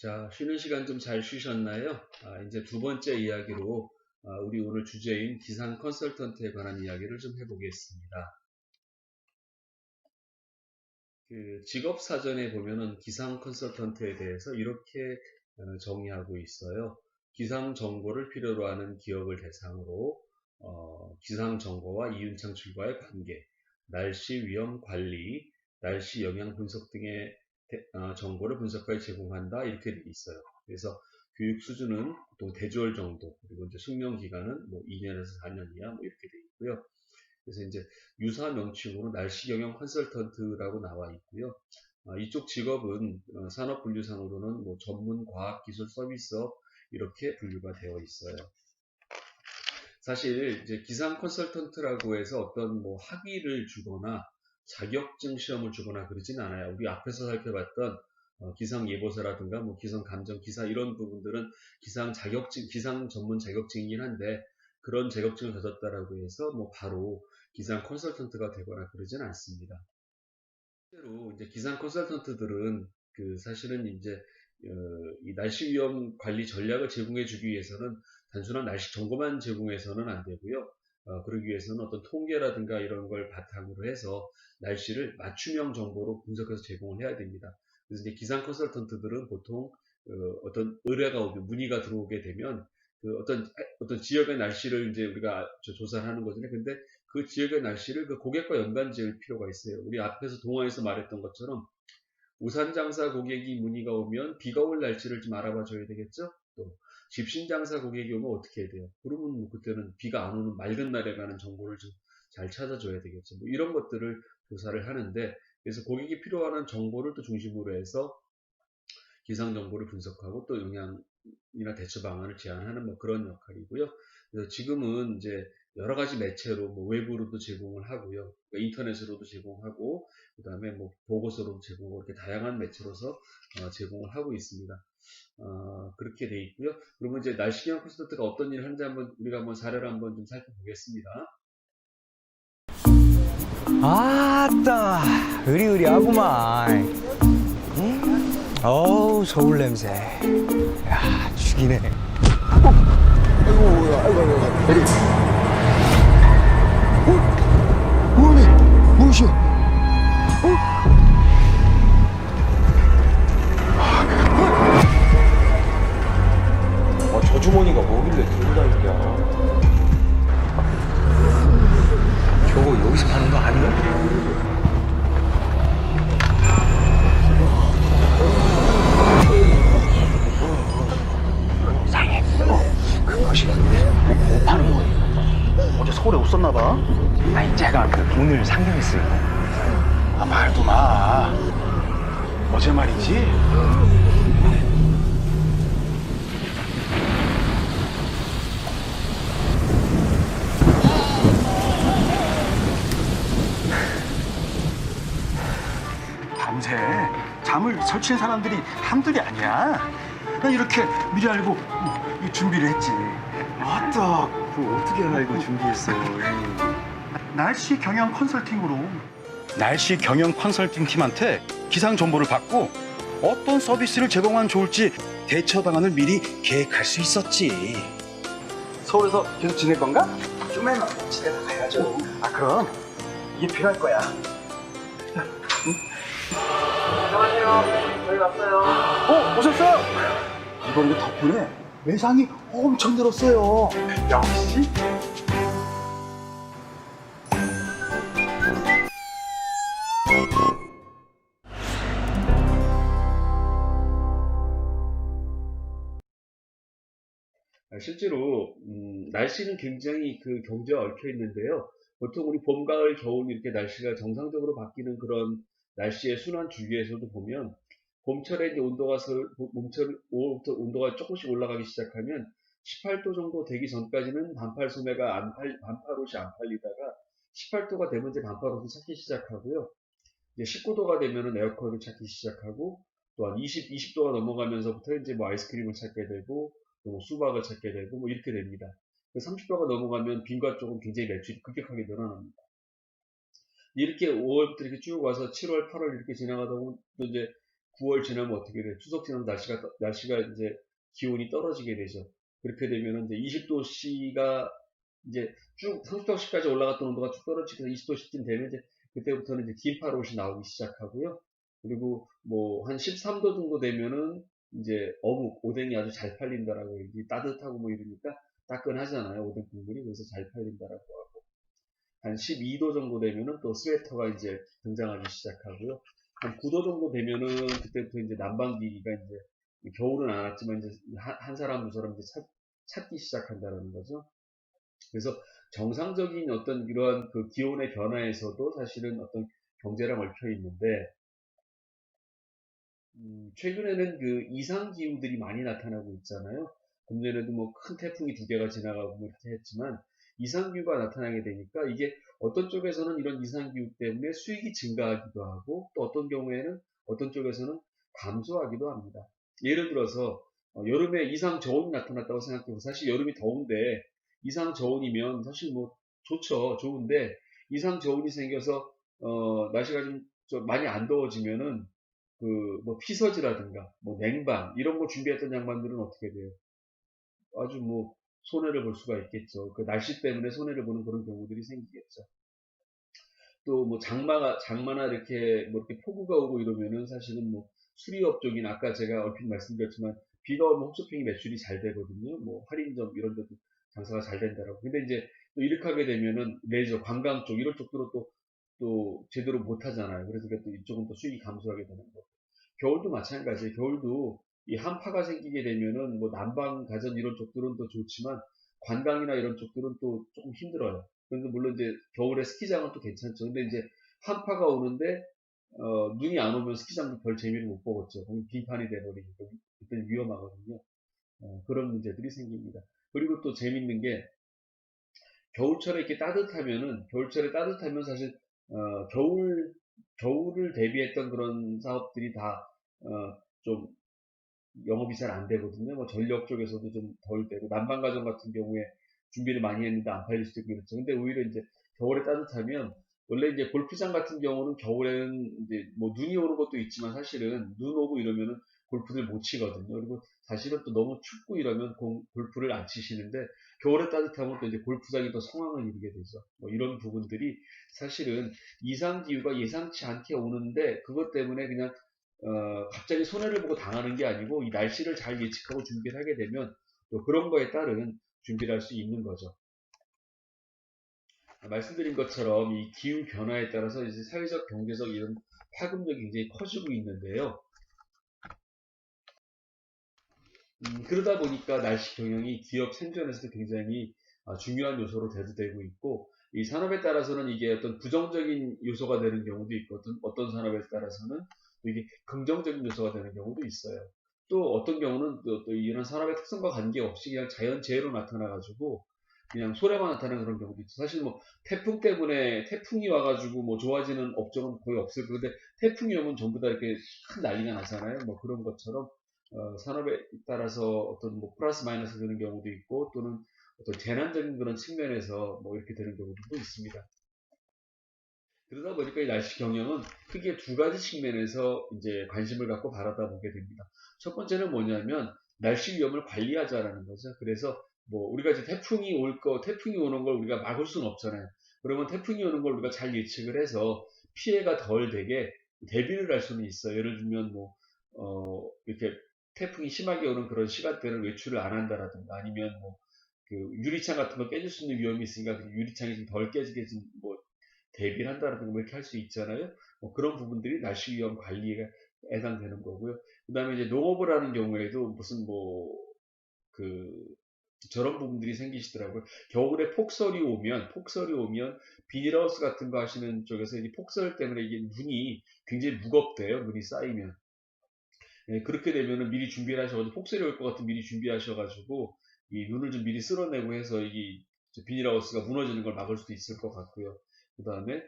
자, 쉬는 시간 좀 잘 쉬셨나요? 이제 두 번째 이야기로 우리 오늘 주제인 기상 컨설턴트에 관한 이야기를 좀 해보겠습니다. 그 직업 사전에 보면은 기상 컨설턴트에 대해서 이렇게 정의하고 있어요. 기상 정보를 필요로 하는 기업을 대상으로 기상 정보와 이윤 창출과의 관계, 날씨 위험 관리, 날씨 영향 분석 등의 정보를 분석하여 제공한다 이렇게 되어 있어요. 그래서 교육 수준은 보통 대졸 정도, 그리고 이제 숙련 기간은 뭐 2년에서 4년 이하 뭐 이렇게 되어 있고요. 그래서 이제 유사 명칭으로 날씨 경영 컨설턴트라고 나와 있고요. 이쪽 직업은 산업 분류상으로는 뭐 전문 과학 기술 서비스업 이렇게 분류가 되어 있어요. 사실 이제 기상 컨설턴트라고 해서 어떤 뭐 학위를 주거나 자격증 시험을 주거나 그러진 않아요. 우리 앞에서 살펴봤던 기상 예보사라든가 뭐 기상 감정 기사 이런 부분들은 기상 자격증, 기상 전문 자격증이긴 한데 그런 자격증을 가졌다라고 해서 뭐 바로 기상 컨설턴트가 되거나 그러진 않습니다. 실제로 이제 기상 컨설턴트들은 그 사실은 이제 이 날씨 위험 관리 전략을 제공해 주기 위해서는 단순한 날씨 정보만 제공해서는 안 되고요. 그러기 위해서는 어떤 통계라든가 이런 걸 바탕으로 해서 날씨를 맞춤형 정보로 분석해서 제공을 해야 됩니다. 그래서 이제 기상 컨설턴트들은 보통 어떤 의뢰가 오면 문의가 들어오게 되면 그 어떤 지역의 날씨를 이제 우리가 조사를 하는 거잖아요. 근데 그 지역의 날씨를 그 고객과 연관 지을 필요가 있어요. 우리 앞에서 동화에서 말했던 것처럼 우산 장사 고객이 문의가 오면 비가 올 날씨를 좀 알아봐 줘야 되겠죠? 또 집신 장사 고객이 오면 어떻게 해야 돼요? 그러면 뭐 그때는 비가 안 오는 맑은 날에 가는 정보를 좀 잘 찾아줘야 되겠죠. 뭐 이런 것들을 조사를 하는데 그래서 고객이 필요한 정보를 또 중심으로 해서 기상 정보를 분석하고 또 영향이나 대처 방안을 제안하는 뭐 그런 역할이고요. 그래서 지금은 이제 여러 가지 매체로 뭐 외부로도 제공을 하고요. 그러니까 인터넷으로도 제공하고 그다음에 뭐 보고서로도 제공하고 이렇게 다양한 매체로서 제공을 하고 있습니다. 그렇게 돼 있고요. 그러면 이제 날씨경 콘서트가 어떤 일을 하는지 우리가 한번 사례를 한번 좀 살펴보겠습니다. 아따 으리으리하구만. 어우 서울 냄새. 야 죽이네. 아이고 아이고 대리. 뭐니 무엇이야? 저 주머니가 뭐길래 들고 다니냐? 저거 여기서 파는 거 아니야? 이상해. 그것이 못 파는 거예요. 어제 서울에 없었나봐. 아니 제가 오늘 상경했어요. 아, 말도 마. 어제 말이지. 밤새 잠을 설치는 사람들이 한둘이 아니야. 난 이렇게 미리 알고 준비를 했지. 아따 그거 어떻게 알고 준비했어? 날씨 경영 컨설팅으로 날씨 경영 컨설팅 팀한테 기상 정보를 받고 어떤 서비스를 제공하면 좋을지 대처 방안을 미리 계획할 수 있었지. 서울에서 계속 지낼 건가? 좀만 집에 가야죠. 아, 그럼 이게 필요할 거야. 안녕하세요. 저희 왔어요. 오셨어요? 이번 덕분에 매상이 엄청 늘었어요. 역시. 실제로 날씨는 굉장히 그 경제와 얽혀 있는데요. 보통 우리 봄, 가을, 겨울 이렇게 날씨가 정상적으로 바뀌는 그런 날씨의 순환 주기에서도 보면 봄철에 이제 봄철 5월부터 온도가 조금씩 올라가기 시작하면 18도 정도 되기 전까지는 반팔 소매가 반팔 옷이 안 팔리다가 18도가 되면 이제 반팔 옷을 찾기 시작하고요. 이제 19도가 되면은 에어컨을 찾기 시작하고 또한 20도가 넘어가면서부터 이제 뭐 아이스크림을 찾게 되고 또 수박을 찾게 되고 뭐 이렇게 됩니다. 30도가 넘어가면 빈과 쪽은 굉장히 매출이 급격하게 늘어납니다. 이렇게 5월부터 이렇게 쭉 와서 7월, 8월 이렇게 지나가다 보면 또 이제 9월 지나면 어떻게 돼요? 추석 지나면 날씨가 이제 기온이 떨어지게 되죠. 그렇게 되면 이제 20도씨가 이제 쭉 30도씨까지 올라갔던 온도가 쭉 떨어지면서 20도씨쯤 되면 이제 그때부터는 이제 긴팔 옷이 나오기 시작하고요. 그리고 뭐 한 13도 정도 되면은 이제 어묵, 오뎅이 아주 잘 팔린다라고 얘기, 따뜻하고 뭐 이러니까 따끈하잖아요. 오뎅 국물이. 그래서 잘 팔린다라고 하고. 한 12도 정도 되면은 또 스웨터가 이제 등장하기 시작하고요. 한 9도 정도 되면은 그때부터 이제 난방기가 이제 겨울은 안 왔지만 이제 한 사람 두 사람 이제 찾기 시작한다라는 거죠. 그래서 정상적인 어떤 이러한 그 기온의 변화에서도 사실은 어떤 경제랑 얽혀 있는데, 최근에는 그 이상 기후들이 많이 나타나고 있잖아요. 금 전에도 뭐 큰 태풍이 두 개가 지나가고 뭐 이렇게 했지만 이상 기후가 나타나게 되니까 이게 어떤 쪽에서는 이런 이상 기후 때문에 수익이 증가하기도 하고 또 어떤 경우에는 어떤 쪽에서는 감소하기도 합니다. 예를 들어서 여름에 이상 저온이 나타났다고 생각해보면 사실 여름이 더운데 이상 저온이면 사실 뭐 좋죠. 좋은데 이상 저온이 생겨서 날씨가 좀 많이 안 더워지면은 그 뭐 피서지라든가 뭐 냉방 이런 거 준비했던 양반들은 어떻게 돼요? 아주 뭐 손해를 볼 수가 있겠죠. 그 날씨 때문에 손해를 보는 그런 경우들이 생기겠죠. 또 뭐 장마나 이렇게 뭐 이렇게 폭우가 오고 이러면은 사실은 뭐 수리업 쪽이나 아까 제가 얼핏 말씀드렸지만 비가 오면 홈쇼핑이 매출이 잘 되거든요. 뭐 할인점 이런 데도 장사가 잘 된다라고. 근데 이제 또 이렇게 하게 되면은 레저 관광 쪽 이런 쪽들은 또 제대로 못 하잖아요. 그래서 또 이쪽은 또 수익이 감소하게 되는 거. 겨울도 마찬가지예요. 겨울도 이 한파가 생기게 되면은 뭐 난방 가전 이런 쪽들은 또 좋지만 관광이나 이런 쪽들은 또 조금 힘들어요. 그런데 물론 이제 겨울에 스키장은 또 괜찮죠. 근데 이제 한파가 오는데 눈이 안 오면 스키장도 별 재미를 못 보겠죠. 거기 빙판이 돼버리니까 그때는 위험하거든요. 그런 문제들이 생깁니다. 그리고 또 재밌는 게 겨울철에 이렇게 따뜻하면은 겨울철에 따뜻하면 사실 겨울을 대비했던 그런 사업들이 다 좀 영업이 잘 안 되거든요. 뭐 전력 쪽에서도 좀 덜 되고 난방가전 같은 경우에 준비를 많이 했는데 안 팔릴 수도 있고 그렇죠. 근데 오히려 이제 겨울에 따뜻하면 원래 이제 골프장 같은 경우는 겨울에는 이제 뭐 눈이 오는 것도 있지만 사실은 눈 오고 이러면은 골프를 못 치거든요. 그리고 사실은 또 너무 춥고 이러면 골프를 안 치시는데 겨울에 따뜻하면 또 이제 골프장이 더 성황을 이루게 되죠. 뭐 이런 부분들이 사실은 이상 기후가 예상치 않게 오는데 그것 때문에 그냥 갑자기 손해를 보고 당하는 게 아니고 이 날씨를 잘 예측하고 준비를 하게 되면 또 그런 거에 따른 준비를 할 수 있는 거죠. 말씀드린 것처럼 이 기후 변화에 따라서 이제 사회적, 경제적 이런 파급력이 굉장히 커지고 있는데요. 그러다 보니까 날씨 경영이 기업 생존에서도 굉장히 중요한 요소로 대두되고 있고, 이 산업에 따라서는 이게 어떤 부정적인 요소가 되는 경우도 있거든, 어떤 산업에 따라서는 또 이게 긍정적인 요소가 되는 경우도 있어요. 또 어떤 경우는 또 이런 산업의 특성과 관계없이 그냥 자연재해로 나타나가지고 그냥 소래만 나타나는 그런 경우도 있죠. 사실 뭐 태풍 때문에 태풍이 와가지고 뭐 좋아지는 업종은 거의 없을 건데 태풍이 오면 전부 다 이렇게 큰 난리가 나잖아요. 뭐 그런 것처럼 산업에 따라서 어떤 뭐 플러스 마이너스 되는 경우도 있고 또는 어떤 재난적인 그런 측면에서 뭐 이렇게 되는 경우도 있습니다. 그러다 보니까 이 날씨 경영은 크게 두 가지 측면에서 이제 관심을 갖고 바라다 보게 됩니다. 첫 번째는 뭐냐면 날씨 위험을 관리하자라는 거죠. 그래서 뭐 우리가 이제 태풍이 오는 걸 우리가 막을 수는 없잖아요. 그러면 태풍이 오는 걸 우리가 잘 예측을 해서 피해가 덜 되게 대비를 할 수는 있어요. 예를 들면 뭐 이렇게 태풍이 심하게 오는 그런 시간대는 외출을 안 한다라든가 아니면 뭐 그 유리창 같은 거 깨질 수 있는 위험이 있으니까 그 유리창이 좀 덜 깨지게 좀뭐 대비를 한다든가 뭐 이렇게 할 수 있잖아요. 뭐 그런 부분들이 날씨 위험 관리에 해당되는 거고요. 그 다음에 이제 농업을 하는 경우에도 무슨 뭐 그 저런 부분들이 생기시더라고요. 겨울에 폭설이 오면 비닐하우스 같은 거 하시는 쪽에서 이 폭설 때문에 이게 눈이 굉장히 무겁대요. 눈이 쌓이면. 예, 그렇게 되면은 미리 준비를 하셔가지고 폭설이 올 것 같은 미리 준비하셔가지고 이 눈을 좀 미리 쓸어내고 해서 이 비닐하우스가 무너지는 걸 막을 수도 있을 것 같고요. 그 다음에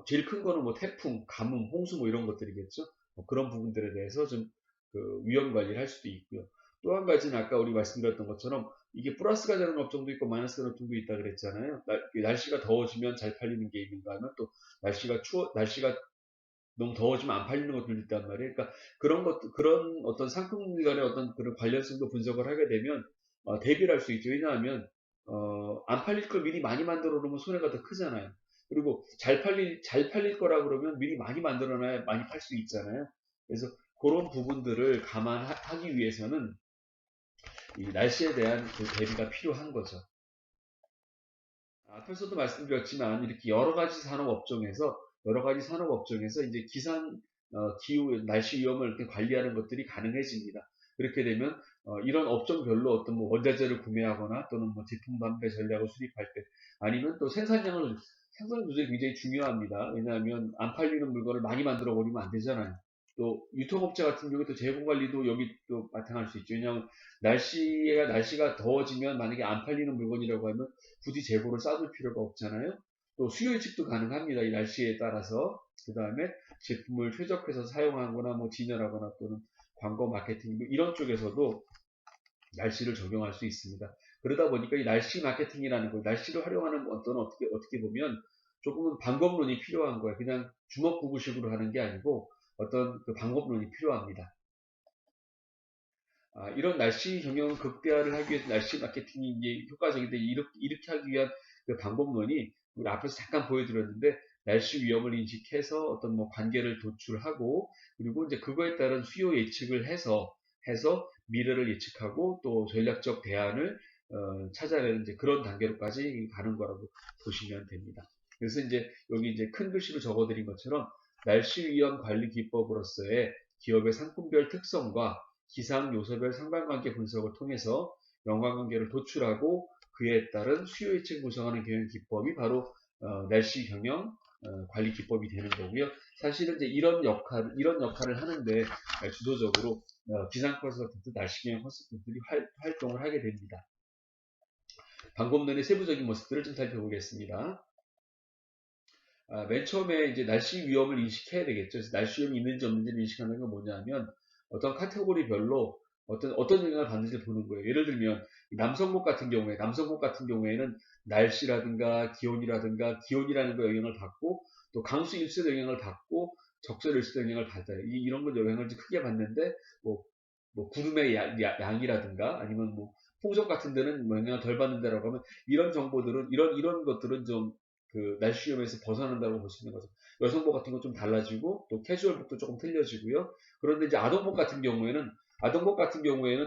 제일 큰 거는 뭐 태풍, 가뭄, 홍수 뭐 이런 것들이겠죠. 뭐 그런 부분들에 대해서 좀 그 위험 관리를 할 수도 있고요. 또 한 가지는 아까 우리 말씀드렸던 것처럼 이게 플러스가 되는 업종도 있고 마이너스가 되는 업종도 있다 그랬잖아요. 날씨가 더워지면 잘 팔리는 게 있는가 하면 또 날씨가 너무 더워지면 안 팔리는 것들도 있단 말이에요. 그러니까 그런 어떤 상품 간의 어떤 그런 관련성도 분석을 하게 되면 대비를 할 수 있죠. 왜냐하면 안 팔릴 걸 미리 많이 만들어 놓으면 손해가 더 크잖아요. 그리고 잘 팔릴 거라 그러면 미리 많이 만들어 놔야 많이 팔 수 있잖아요. 그래서 그런 부분들을 감안하기 위해서는 이 날씨에 대한 그 대비가 필요한 거죠. 앞에서도 말씀드렸지만 이렇게 여러 가지 산업 업종에서 이제 기후 날씨 위험을 이렇게 관리하는 것들이 가능해집니다. 그렇게 되면 이런 업종별로 어떤 뭐 원자재를 구매하거나 또는 뭐 제품 판매 전략을 수립할 때 아니면 또 생산 조절이 굉장히 중요합니다. 왜냐하면 안 팔리는 물건을 많이 만들어 버리면 안 되잖아요. 또 유통업체 같은 경우에 또 재고 관리도 여기 또 바탕할 수 있죠. 왜냐하면 날씨가 더워지면 만약에 안 팔리는 물건이라고 하면 굳이 재고를 쌓을 필요가 없잖아요. 또 수요 예측도 가능합니다. 이 날씨에 따라서. 그 다음에 제품을 최적화해서 사용하거나 뭐 진열하거나 또는 광고 마케팅 이런 쪽에서도 날씨를 적용할 수 있습니다. 그러다 보니까 이 날씨 마케팅이라는 거, 날씨를 활용하는 어떤 어떻게 보면 조금은 방법론이 필요한 거예요. 그냥 주먹구구식으로 하는 게 아니고 어떤 그 방법론이 필요합니다. 이런 날씨 경영 극대화를 하기 위해서 날씨 마케팅이 이제 효과적인데 이렇게 하기 위한 그 방법론이 우리 앞에서 잠깐 보여드렸는데 날씨 위험을 인식해서 어떤 뭐 관계를 도출하고 그리고 이제 그거에 따른 수요 예측을 해서 미래를 예측하고 또 전략적 대안을 찾아내는 이제 그런 단계로까지 가는 거라고 보시면 됩니다. 그래서 이제 여기 이제 큰 글씨로 적어드린 것처럼 날씨 위험 관리 기법으로서의 기업의 상품별 특성과 기상 요소별 상관관계 분석을 통해서 연관관계를 도출하고 그에 따른 수요 예측 구성하는 경영 기법이 바로 날씨 경영 관리 기법이 되는 거고요. 사실은 이제 이런 역할을 하는데 주도적으로 기상 컨설턴트, 날씨 경영 컨설턴트들이 활동을 하게 됩니다. 방법론의 세부적인 모습들을 좀 살펴보겠습니다. 맨 처음에 이제 날씨 위험을 인식해야 되겠죠. 그래서 날씨 위험이 있는지 없는지를 인식하는 건 뭐냐면 어떤 카테고리별로 어떤 영향을 받는지 보는 거예요. 예를 들면 남성복 같은 경우에는 날씨라든가 기온이라는 거 영향을 받고 또 강수 일수도 영향을 받고 적절 일수도 영향을 받아요. 이런 걸 영향을 크게 받는데 뭐 구름의 양이라든가 아니면 뭐 풍속 같은 데는 뭐 영향을 덜 받는다라고 하면 이런 정보들은 이런 것들은 좀 그 날씨 위험에서 벗어난다고 볼 수 있는 거죠. 여성복 같은 건 좀 달라지고 또 캐주얼복도 조금 틀려지고요. 그런데 이제 아동복 같은 경우에는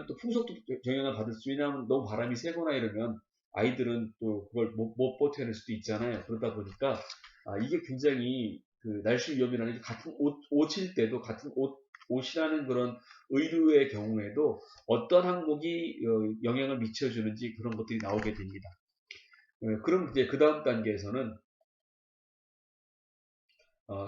또 풍속도 영향을 받을 수 왜냐하면 너무 바람이 세거나 이러면 아이들은 또 그걸 못 버텨낼 수도 있잖아요. 그러다 보니까 이게 굉장히 그 날씨 위험이라는 게 같은 옷일 때도 같은 옷이라는 그런 의류의 경우에도 어떤 항목이 영향을 미쳐주는지 그런 것들이 나오게 됩니다. 그럼 이제 그 다음 단계에서는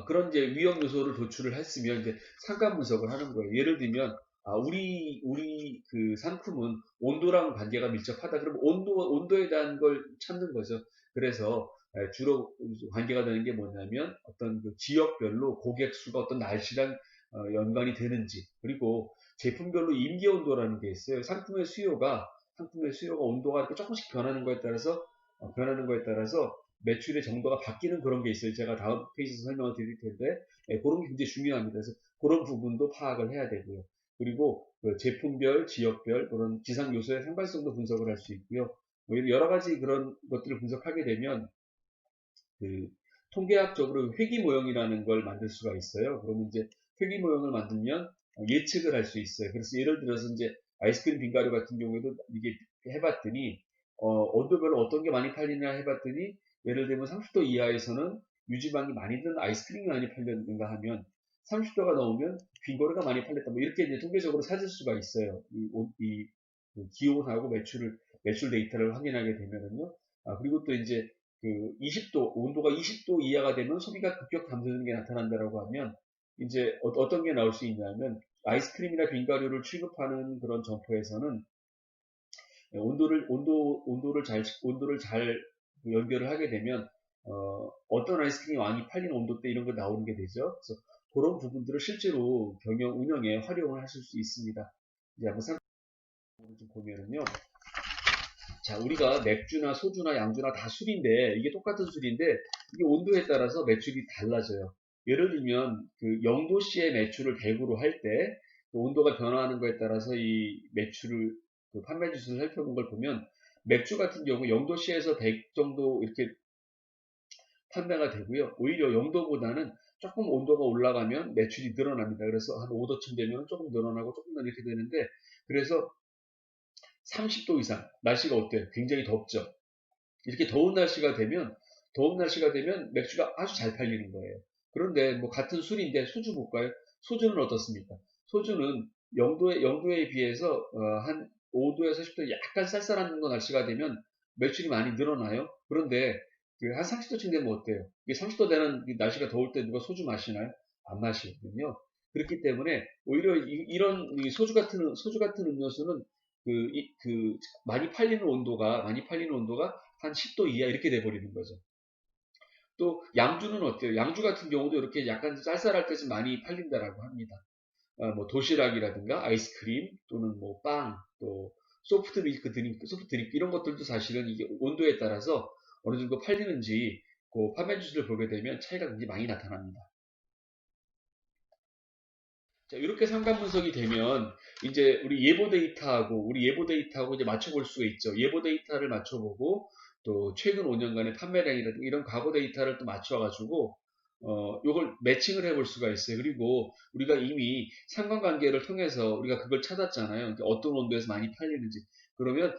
그런 이제 위험 요소를 도출을 했으면 이제 상관 분석을 하는 거예요. 예를 들면 우리 그 상품은 온도랑 관계가 밀접하다. 그러면 온도에 대한 걸 찾는 거죠. 그래서 주로 관계가 되는 게 뭐냐면 어떤 그 지역별로 고객 수가 어떤 날씨랑 연관이 되는지 그리고 제품별로 임계 온도라는 게 있어요. 상품의 수요가 온도가 이렇게 조금씩 변하는 거에 따라서 매출의 정도가 바뀌는 그런 게 있어요. 제가 다음 페이지에서 설명을 드릴 텐데 그런 게 굉장히 중요합니다. 그래서 그런 부분도 파악을 해야 되고요. 그리고 그 제품별, 지역별 그런 기상 요소의 상관성도 분석을 할 수 있고요. 뭐 여러 가지 그런 것들을 분석하게 되면 그 통계학적으로 회귀 모형이라는 걸 만들 수가 있어요. 그러면 이제 회귀 모형을 만들면 예측을 할 수 있어요. 그래서 예를 들어서 이제 아이스크림 빙가루 같은 경우에도 이게 해봤더니 온도별로 어떤 게 많이 팔리나 해봤더니 예를 들면 30도 이하에서는 유지방이 많이 든 아이스크림이 많이 팔렸는가 하면 30도가 넘으면 빙고르가 많이 팔렸다. 뭐 이렇게 이제 통계적으로 찾을 수가 있어요. 그 기온하고 매출 데이터를 확인하게 되면은요. 그리고 또 이제 그 온도가 20도 이하가 되면 소비가 급격 감소되는 게 나타난다라고 하면 이제 어떤 게 나올 수 있냐면 아이스크림이나 빙가루를 취급하는 그런 점포에서는 온도를 잘 연결을 하게 되면 어떤 아이스크림이 많이 팔리는 온도대 이런 거 나오는 게 되죠. 그래서 그런 부분들을 실제로 경영 운영에 활용을 하실 수 있습니다. 이제 한번 좀 보면은요. 자, 우리가 맥주나 소주나 양주나 다 술인데 이게 똑같은 술인데 이게 온도에 따라서 매출이 달라져요. 예를 들면 그 0도씨의 매출을 100으로 할 때 온도가 변화하는 거에 따라서 이 매출을 그 판매 지수를 살펴본 걸 보면 맥주 같은 경우 0도씨에서 100 정도 이렇게 판매가 되고요. 오히려 0도보다는 조금 온도가 올라가면 매출이 늘어납니다. 그래서 한 5도쯤 되면 조금 늘어나고 조금 더 이렇게 되는데 그래서 30도 이상 날씨가 어때요? 굉장히 덥죠. 이렇게 더운 날씨가 되면 맥주가 아주 잘 팔리는 거예요. 그런데 뭐 같은 술인데 소주 볼까요? 소주는 어떻습니까? 소주는 0도에 비해서 한 5도에서 10도 약간 쌀쌀한 날씨가 되면 매출이 많이 늘어나요. 그런데 한 30도쯤 되면 어때요? 30도 되는 날씨가 더울 때 누가 소주 마시나요? 안 마시거든요. 그렇기 때문에 오히려 이런 소주 같은 음료수는 많이 팔리는 온도가 한 10도 이하 이렇게 돼버리는 거죠. 또 양주는 어때요? 양주 같은 경우도 이렇게 약간 쌀쌀할 때 좀 많이 팔린다라고 합니다. 뭐 도시락이라든가 아이스크림 또는 뭐 빵, 또 소프트 드링크 이런 것들도 사실은 이게 온도에 따라서 어느 정도 팔리는지 그 판매 지수를 보게 되면 차이가 굉장히 많이 나타납니다. 자, 이렇게 상담 분석이 되면 이제 우리 예보 데이터하고 이제 맞춰볼 수가 있죠. 예보 데이터를 맞춰보고 또 최근 5년간의 판매량이라든가 이런 과거 데이터를 또 맞춰가지고 요걸 매칭을 해볼 수가 있어요. 그리고 우리가 이미 상관관계를 통해서 우리가 그걸 찾았잖아요. 그러니까 어떤 온도에서 많이 팔리는지. 그러면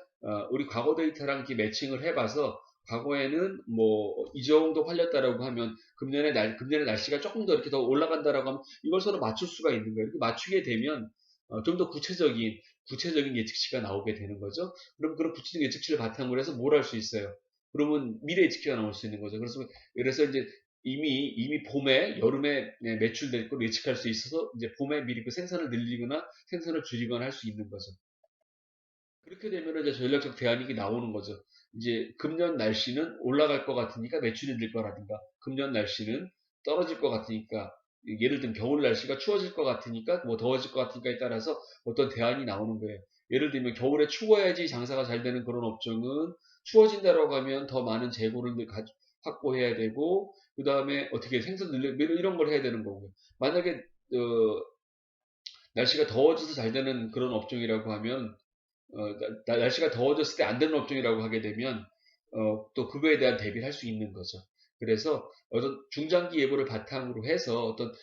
우리 과거 데이터랑 이렇게 매칭을 해봐서 과거에는 뭐 이 정도 팔렸다라고 하면 금년에 날씨가 조금 더 이렇게 더 올라간다라고 하면 이걸 서로 맞출 수가 있는 거예요. 이렇게 맞추게 되면 좀 더 구체적인 예측치가 나오게 되는 거죠. 그럼 그런 구체적인 예측치를 바탕으로 해서 뭘 할 수 있어요? 그러면 미래 예측치가 나올 수 있는 거죠. 그래서 이제 이미 봄에 여름에 매출될 걸 예측할 수 있어서 이제 봄에 미리 그 생산을 늘리거나 생산을 줄이거나 할 수 있는 거죠. 그렇게 되면 이제 전략적 대안이 나오는 거죠. 이제 금년 날씨는 올라갈 것 같으니까 매출이 늘 거라든가, 금년 날씨는 떨어질 것 같으니까, 예를 들면 겨울 날씨가 추워질 것 같으니까, 뭐 더워질 것 같으니까에 따라서 어떤 대안이 나오는 거예요. 예를 들면 겨울에 추워야지 장사가 잘 되는 그런 업종은 추워진다라고 하면 더 많은 재고를 확보해야 되고, 그 다음에 어떻게 생산 늘려, 이런 걸 해야 되는 거고요. 만약에, 날씨가 더워져서 잘 되는 그런 업종이라고 하면, 날씨가 더워졌을 때 안 되는 업종이라고 하게 되면 또 그거에 대한 대비를 할 수 있는 거죠. 그래서 어떤 중장기 예보를 바탕으로 해서 어떤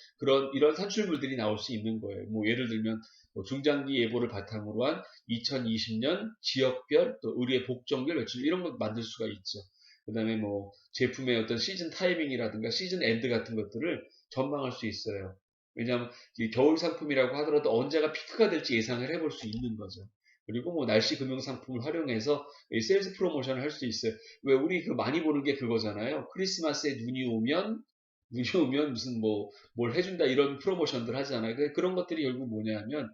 이런 산출물들이 나올 수 있는 거예요. 뭐 예를 들면 뭐 중장기 예보를 바탕으로 한 2020년 지역별 또 의류의 복종별 매출 이런 걸 만들 수가 있죠. 그다음에 뭐 제품의 어떤 시즌 타이밍이라든가 시즌 엔드 같은 것들을 전망할 수 있어요. 왜냐하면 겨울 상품이라고 하더라도 언제가 피크가 될지 예상을 해볼 수 있는 거죠. 그리고 뭐 날씨 금융 상품을 활용해서 세일즈 프로모션을 할 수 있어요. 왜 우리 많이 보는 게 그거잖아요. 크리스마스에 눈이 오면 무슨 뭘 해준다 이런 프로모션들 하잖아요. 그런 것들이 결국 뭐냐면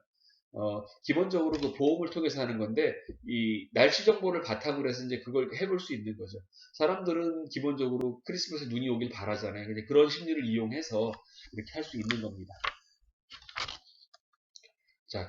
기본적으로 그 보험을 통해서 하는 건데 이 날씨 정보를 바탕으로 해서 이제 그걸 해볼 수 있는 거죠. 사람들은 기본적으로 크리스마스에 눈이 오길 바라잖아요. 근데 그런 심리를 이용해서 이렇게 할 수 있는 겁니다. 자,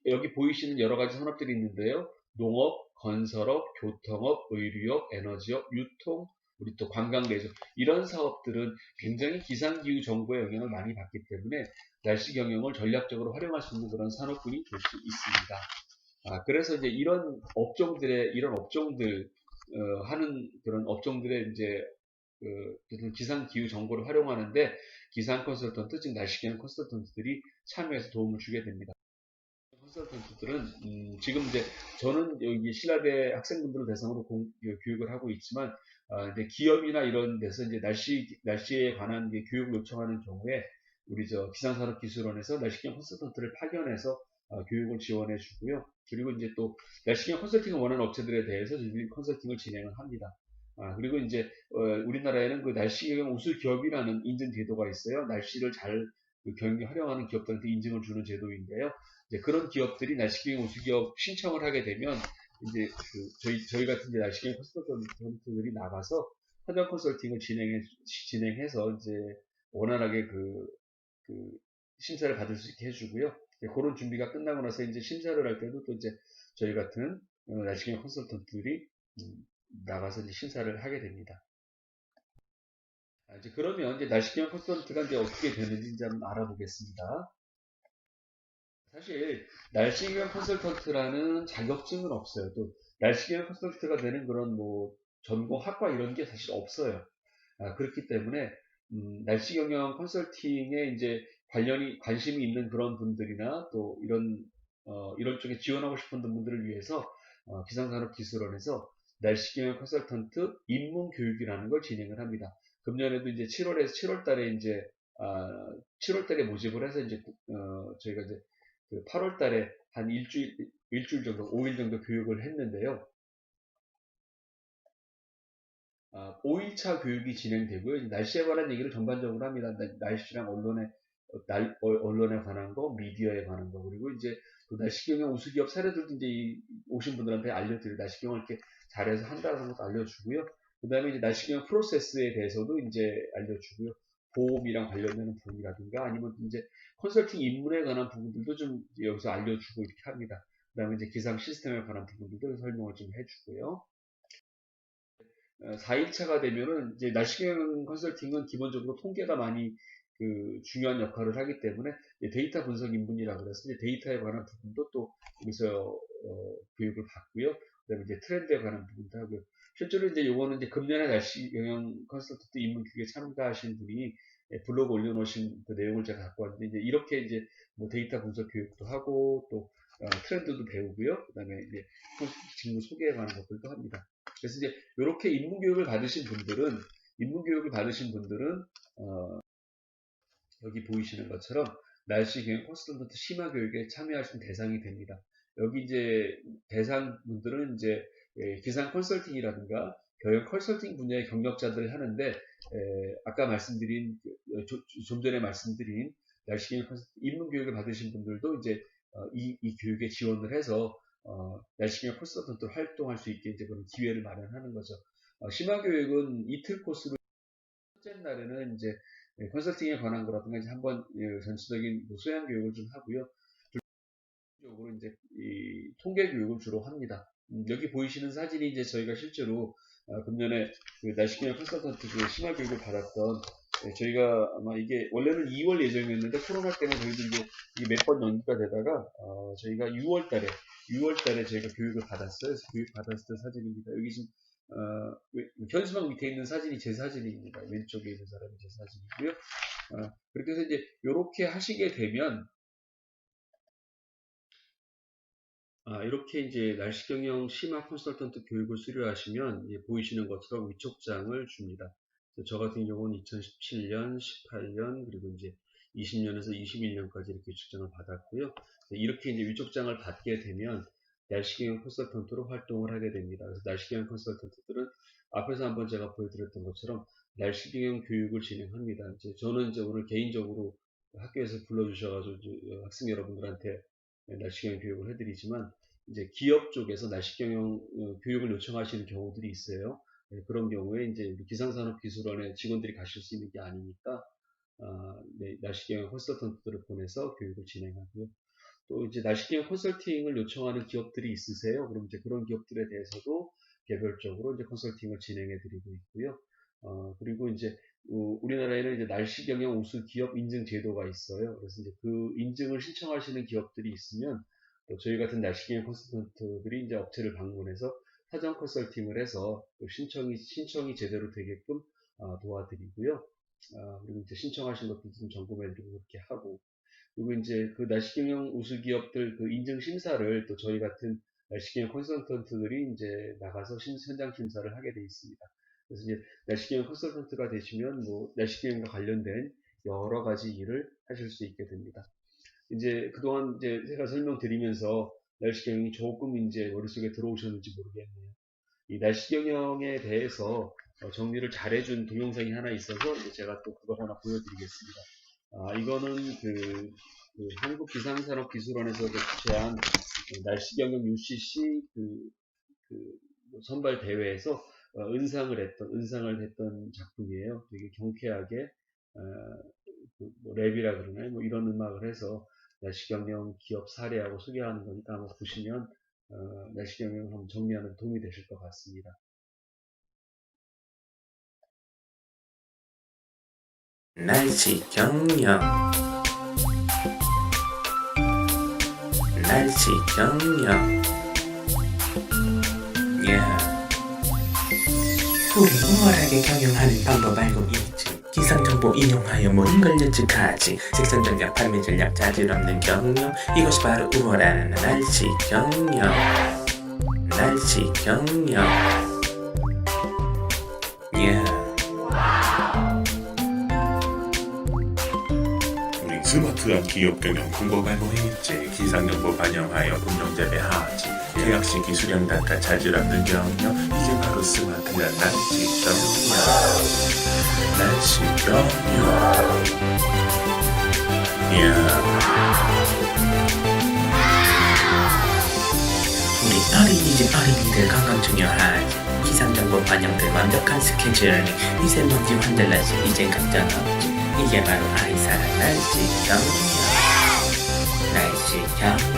여기 보이시는 여러 가지 산업들이 있는데요. 농업, 건설업, 교통업, 의류업, 에너지업, 유통, 우리 또 관광 내조 이런 사업들은 굉장히 기상기후 정보의 영향을 많이 받기 때문에 날씨 경영을 전략적으로 활용할 수 있는 그런 산업군이 될 수 있습니다. 그래서 이제 이런 업종들 하는 그런 업종들의 이제 기상기후 정보를 활용하는데 기상 컨설턴트, 즉 날씨 경영 컨설턴트들이 참여해서 도움을 주게 됩니다. 컨설턴트들은 지금 이제 저는 여기 신라대 학생분들을 대상으로 교육을 하고 있지만 이제 기업이나 이런 데서 이제 날씨에 관한 교육을 요청하는 경우에 우리 기상산업기술원에서 날씨경 컨설턴트를 파견해서 교육을 지원해 주고요. 그리고 이제 또 날씨경 컨설팅을 원하는 업체들에 대해서 저희들이 컨설팅을 진행을 합니다. 그리고 이제 우리나라에는 그 날씨경 우수 기업이라는 인증 제도가 있어요. 날씨를 잘 경영에 활용하는 기업들한테 인증을 주는 제도인데요. 이제 그런 기업들이 날씨경 우수기업 신청을 하게 되면 이제 저희 같은 이제 날씨경 컨설턴트들이 나가서 현장 컨설팅을 진행해서 이제 원활하게 그 심사를 받을 수 있게 해주고요. 그런 준비가 끝나고 나서 이제 심사를 할 때도 또 이제 저희 같은 날씨경 컨설턴트들이 나가서 이제 심사를 하게 됩니다. 이제 그러면 이제 날씨 경영 컨설턴트가 이제 어떻게 되는지 이제 한번 알아보겠습니다. 사실 날씨 경영 컨설턴트라는 자격증은 없어요. 또 날씨 경영 컨설턴트가 되는 그런 뭐 전공 학과 이런 게 사실 없어요. 그렇기 때문에 날씨 경영 컨설팅에 이제 관심이 있는 그런 분들이나 또 이런 쪽에 지원하고 싶은 분들을 위해서 기상산업기술원에서 날씨 경영 컨설턴트 입문 교육이라는 걸 진행을 합니다. 금년에도 이제 7월 달에 이제 7월 달에 모집을 해서 이제 저희가 이제 그 8월 달에 한 일주일 정도, 5일 정도 교육을 했는데요. 5일차 교육이 진행되고요. 날씨에 관한 얘기를 전반적으로 합니다. 날씨랑 언론에 관한 거, 미디어에 관한 거, 그리고 이제 또 날씨 경영 우수기업 사례들도 이제 오신 분들한테 알려드리고 날씨 경영을 이렇게 잘해서 한다는 것도 알려주고요. 그 다음에 이제 날씨 경영 프로세스에 대해서도 이제 알려주고요. 보험이랑 관련되는 부분이라든가 아니면 이제 컨설팅 입문에 관한 부분들도 좀 여기서 알려주고 이렇게 합니다. 그 다음에 이제 기상 시스템에 관한 부분들도 설명을 좀 해주고요. 4일차가 되면은 이제 날씨경 컨설팅은 기본적으로 통계가 많이 중요한 역할을 하기 때문에 데이터 분석 인문이라고 그래서 이제 데이터에 관한 부분도 또 여기서 교육을 받고요. 그다음에 이제 트렌드에 관한 부분도 하고요. 실제로 이제 요거는 이제 금년에 날씨 영향 컨설턴트 입문 교육에 참가하신 분이 블로그 올려놓으신 그 내용을 제가 갖고 왔는데 이제 이렇게 이제 뭐 데이터 분석 교육도 하고 또 트렌드도 배우고요. 그다음에 이제 직무 소개에 관한 것들도 합니다. 그래서 이제 이렇게 입문 교육을 받으신 분들은 여기 보이시는 것처럼 날씨 경영 컨설턴트 심화 교육에 참여하신 대상이 됩니다. 여기 이제 대상분들은 이제 기상 컨설팅이라든가 경영 컨설팅 분야의 경력자들이 하는데 아까 말씀드린 좀 전에 말씀드린 날씨 경영 컨설팅 입문 교육을 받으신 분들도 이제 이 교육에 지원을 해서 날씨 경영 컨설턴트로 활동할 수 있게 이제 그런 기회를 마련하는 거죠. 심화 교육은 이틀 코스로 첫째 날에는 이제 컨설팅에 관한 거라든가 이제 한번 전체적인 뭐 소양 교육을 좀 하고요. 쪽으로 이제 이 통계 교육을 주로 합니다. 여기 보이시는 사진이 이제 저희가 실제로 금년에 그 날씨기상 컨설턴트 그 심화 교육을 받았던 저희가 아마 이게 원래는 2월 예정이었는데 코로나 때문에 저희도 이제 몇 번 연기가 되다가 저희가 6월 달에 저희가 교육을 받았어요. 그래서 교육 받았을 때 사진입니다. 여기 지금 현수막 밑에 있는 사진이 제 사진입니다. 왼쪽에 있는 사람이 제 사진이고요. 그렇게 해서 이제 이렇게 하시게 되면 이렇게 이제 날씨 경영 심화 컨설턴트 교육을 수료하시면 보이시는 것처럼 위촉장을 줍니다. 저 같은 경우는 2017년, 18년, 그리고 이제 20년에서 21년까지 이렇게 위촉장을 받았고요. 이렇게 이제 위촉장을 받게 되면 날씨 경영 컨설턴트로 활동을 하게 됩니다. 그래서 날씨 경영 컨설턴트들은 앞에서 한번 제가 보여드렸던 것처럼 날씨 경영 교육을 진행합니다. 저는 이제 오늘 개인적으로 학교에서 불러주셔가지고 학생 여러분들한테 날씨 경영 교육을 해드리지만 이제 기업 쪽에서 날씨 경영 교육을 요청하시는 경우들이 있어요. 그런 경우에 이제 우리 기상산업기술원의 직원들이 가실 수 있는 게 아니니까 날씨 경영 컨설턴트들을 보내서 교육을 진행하고요. 또 이제 날씨 경영 컨설팅을 요청하는 기업들이 있으세요. 그럼 이제 그런 기업들에 대해서도 개별적으로 이제 컨설팅을 진행해 드리고 있고요. 그리고 이제 우리나라에는 이제 날씨 경영 우수 기업 인증 제도가 있어요. 그래서 이제 그 인증을 신청하시는 기업들이 있으면 또 저희 같은 날씨 경영 컨설턴트들이 이제 업체를 방문해서 사전 컨설팅을 해서 또 신청이 제대로 되게끔 도와드리고요. 그리고 이제 신청하신 것도 좀 점검해드리고 그렇게 하고 그리고 이제 그 날씨 경영 우수 기업들 그 인증 심사를 또 저희 같은 날씨 경영 컨설턴트들이 이제 나가서 현장 심사를 하게 돼 있습니다. 그래서 이제 날씨 경영 컨설턴트가 되시면 뭐 날씨 경영과 관련된 여러 가지 일을 하실 수 있게 됩니다. 이제 그동안 이제 제가 설명드리면서 날씨 경영이 조금 이제 머릿속에 들어오셨는지 모르겠네요. 이 날씨 경영에 대해서 정리를 잘해준 동영상이 하나 있어서 제가 또 그걸 하나 보여드리겠습니다. 이거는 한국기상산업기술원에서 개최한 날씨경영 UCC 뭐 선발 대회에서 은상을 했던 작품이에요. 되게 경쾌하게 뭐 랩이라 그러나요? 뭐 이런 음악을 해서 날씨경영 기업 사례하고 소개하는 거니까 한번 보시면 날씨경영을 한번 정리하는 데 도움이 되실 것 같습니다. 날씨 경영 날씨 경영 우리 우월하게 경영하는 방법 알고 있지. 기상정보 인용하여 모든 걸 예측하지. 생산 전략, 판매 전략, 자질 없는 경영. 이것이 바로 우월한 날씨 경영. 날씨 경영. 우리 스마트한 기업 경영 홍보 발표했지. 기상정보 반영하여 운영 재배하지. 계약시 기술형 단가 자질 없는 경영. 이게 바로 스마트한 날씨 경영. 날씨 경영. 우리 어린이집 어린이들 건강 중요하지. 기상정보 반영된 완벽한 스케줄. 미세먼지 환절날씨 이젠 걱정 없지. 이게 바로 아이사랑 날씨 경영. 날씨 경영.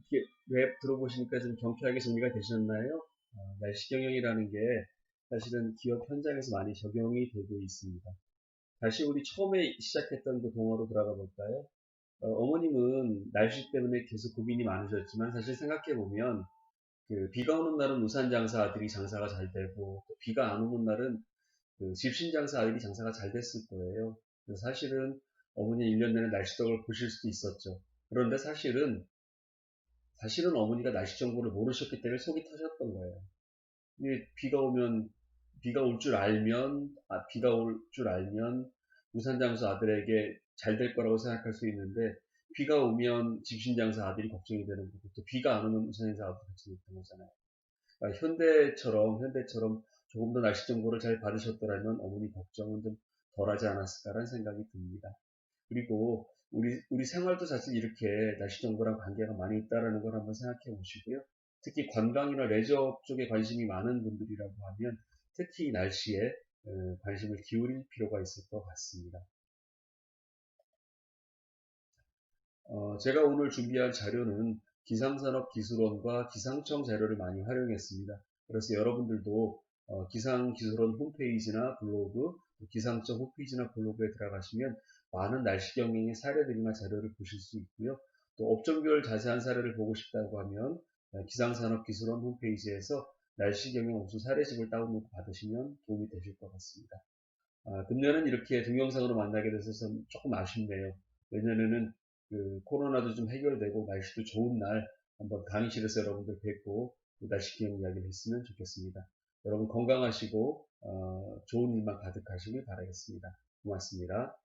이렇게 웹 들어보시니까 좀 경쾌하게 정리가 되셨나요? 날씨 경영이라는 게 사실은 기업 현장에서 많이 적용이 되고 있습니다. 다시 우리 처음에 시작했던 그 동화로 돌아가 볼까요? 어머님은 날씨 때문에 계속 고민이 많으셨지만 사실 생각해보면 그 비가 오는 날은 우산 장사 아들이 장사가 잘 되고 또 비가 안 오는 날은 그 집신 장사 아들이 장사가 잘 됐을 거예요. 그래서 사실은 어머니 1년 내내 날씨덕을 보실 수도 있었죠. 그런데 사실은 어머니가 날씨 정보를 모르셨기 때문에 속이 터졌던 거예요. 비가 오면, 비가 올 줄 알면 우산 장사 아들에게 잘 될 거라고 생각할 수 있는데, 비가 오면 집신 장사 아들이 걱정이 되는 거고, 또 비가 안 오면 우산 장사 아들이 걱정이 되는 거잖아요. 그러니까 현대처럼 조금 더 날씨 정보를 잘 받으셨더라면 어머니 걱정은 좀 덜하지 않았을까라는 생각이 듭니다. 그리고 우리 생활도 사실 이렇게 날씨 정보랑 관계가 많이 있다라는 걸 한번 생각해 보시고요. 특히 관광이나 레저 쪽에 관심이 많은 분들이라고 하면 특히 날씨에 관심을 기울일 필요가 있을 것 같습니다. 제가 오늘 준비한 자료는 기상산업기술원과 기상청 자료를 많이 활용했습니다. 그래서 여러분들도 기상기술원 홈페이지나 블로그, 기상청 홈페이지나 블로그에 들어가시면 많은 날씨 경영의 사례들이나 자료를 보실 수 있고요. 또 업종별 자세한 사례를 보고 싶다고 하면 기상산업기술원 홈페이지에서 날씨 경영 우수 사례집을 다운로드 받으시면 도움이 되실 것 같습니다. 금년은 이렇게 동영상으로 만나게 돼서 조금 아쉽네요. 내년에는 그 코로나도 좀 해결되고 날씨도 좋은 날 한번 강의실에서 여러분들 뵙고 날씨 경영 이야기를 했으면 좋겠습니다. 여러분 건강하시고 좋은 일만 가득하시길 바라겠습니다. 고맙습니다.